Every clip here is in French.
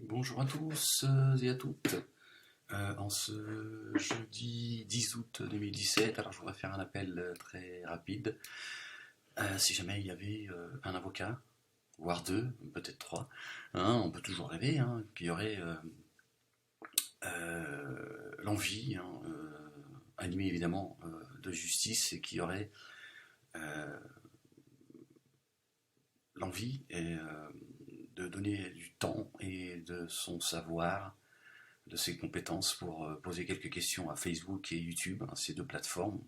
Bonjour à tous et à toutes. En ce jeudi 10 août 2017, alors je voudrais faire un appel très rapide. Si jamais il y avait un avocat, voire deux, peut-être trois, hein, on peut toujours rêver, hein, qu'il y aurait l'envie, hein, animée évidemment de justice, et qu'il y aurait euh, l'envie de donner du temps et de son savoir, de ses compétences pour poser quelques questions à Facebook et YouTube, hein, ces deux plateformes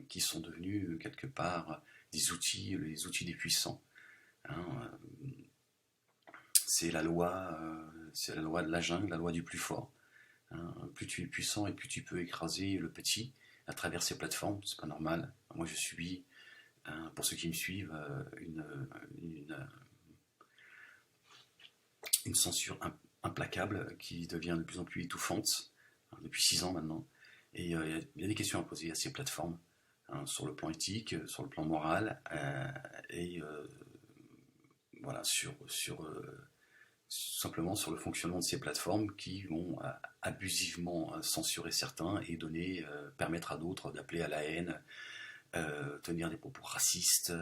qui sont devenues quelque part des outils, les outils des puissants, hein. C'est la loi de la jungle, la loi du plus fort, hein. Plus tu es puissant et plus tu peux écraser le petit à travers ces plateformes, c'est pas normal. Moi je subis, hein, pour ceux qui me suivent, une, une censure implacable qui devient de plus en plus étouffante, hein, depuis 6 ans maintenant. Et il y a des questions à poser à ces plateformes, hein, sur le plan éthique, sur le plan moral, et voilà, simplement sur le fonctionnement de ces plateformes qui vont abusivement censurer certains et permettre à d'autres d'appeler à la haine, tenir des propos racistes,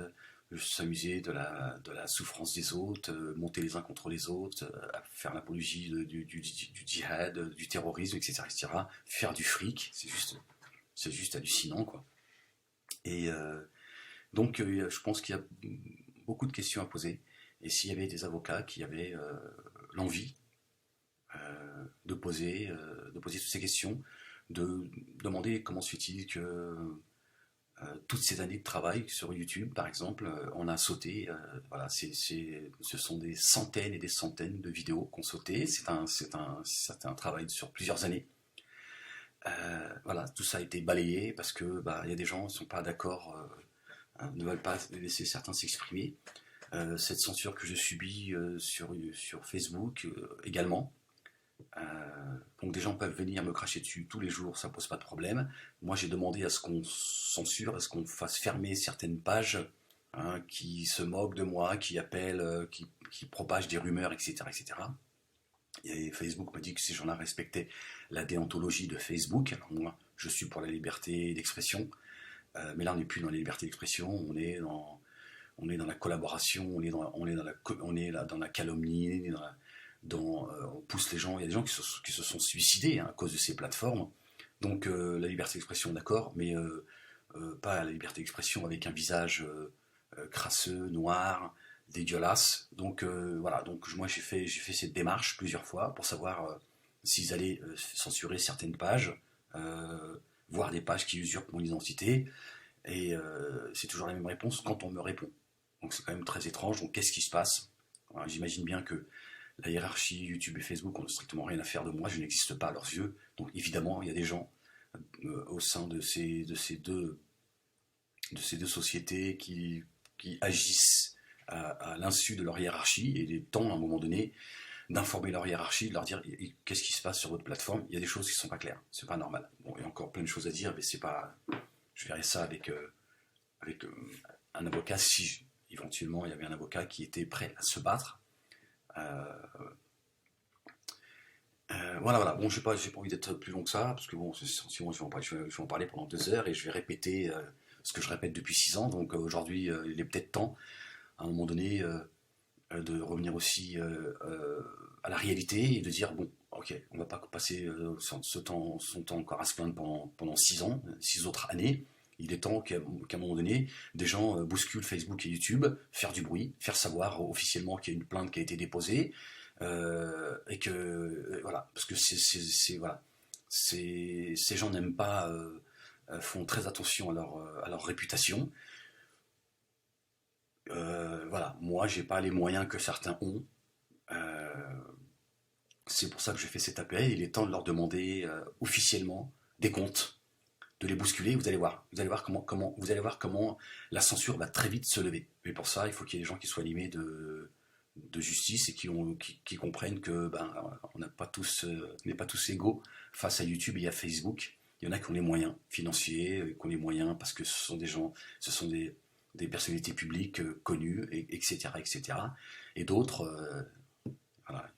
s'amuser de la souffrance des autres, monter les uns contre les autres, faire l'apologie du djihad, du terrorisme, etc., etc., faire du fric, c'est juste hallucinant, quoi. Et donc, je pense qu'il y a beaucoup de questions à poser. Et s'il y avait des avocats qui avaient l'envie de poser toutes ces questions, de demander comment se fait-il que toutes ces années de travail sur YouTube, par exemple, on a sauté. Voilà, ce sont des centaines et des centaines de vidéos qu'on sauté. C'est un travail sur plusieurs années. Voilà, tout ça a été balayé parce que il y a des gens qui ne sont pas d'accord, ne veulent pas laisser certains s'exprimer. Cette censure que je subis sur Facebook également. Donc des gens peuvent venir me cracher dessus tous les jours, ça pose pas de problème. Moi j'ai demandé à ce qu'on censure, à ce qu'on fasse fermer certaines pages, hein, qui se moquent de moi, qui appellent, qui propagent des rumeurs, etc., etc. Et Facebook m'a dit que ces gens-là respectaient la déontologie de Facebook. Alors moi je suis pour la liberté d'expression, mais là on n'est plus dans la liberté d'expression, on est dans la collaboration, on est dans la calomnie, on pousse les gens. Il y a des gens qui se sont suicidés, hein, à cause de ces plateformes. Donc la liberté d'expression, d'accord, mais pas la liberté d'expression avec un visage crasseux, noir, dégueulasse. Donc voilà, donc moi j'ai fait cette démarche plusieurs fois pour savoir s'ils allaient censurer certaines pages, euh, voire des pages qui usurpent mon identité. Et c'est toujours la même réponse quand on me répond. Donc c'est quand même très étrange. Donc qu'est-ce qui se passe? Alors, j'imagine bien que la hiérarchie YouTube et Facebook ont strictement rien à faire de moi, je n'existe pas à leurs yeux. Donc évidemment, il y a des gens au sein de ces deux sociétés qui agissent à l'insu de leur hiérarchie, et il est temps à un moment donné d'informer leur hiérarchie, de leur dire qu'est-ce qui se passe sur votre plateforme. Il y a des choses qui ne sont pas claires, c'est pas normal. Bon, il y a encore plein de choses à dire, mais c'est pas. Je verrai ça avec un avocat, si éventuellement il y avait un avocat qui était prêt à se battre. Euh, voilà, voilà. Bon, j'ai pas envie d'être plus long que ça, parce que bon, sinon je vais en parler pendant 2 heures et je vais répéter ce que je répète depuis 6 ans. Donc aujourd'hui, il est peut-être temps, à un moment donné, de revenir aussi à la réalité et de dire bon, ok, on va pas passer son temps encore à se plaindre pendant 6 ans, 6 autres années. Il est temps qu'à un moment donné, des gens bousculent Facebook et YouTube, faire du bruit, faire savoir officiellement qu'il y a une plainte qui a été déposée, et que voilà, parce que voilà, ces gens n'aiment pas, font très attention à leur réputation. Voilà, moi j'ai pas les moyens que certains ont. Euh, c'est pour ça que je fais cet appel. Il est temps de leur demander officiellement des comptes, de les bousculer. Vous allez voir comment la censure va très vite se lever. Mais pour ça, il faut qu'il y ait des gens qui soient animés de justice et qui comprennent que on n'est pas tous égaux face à YouTube et à Facebook. Il y en a qui ont les moyens financiers, qui ont les moyens parce que ce sont des personnalités publiques connues, etc., etc. Et d'autres, voilà,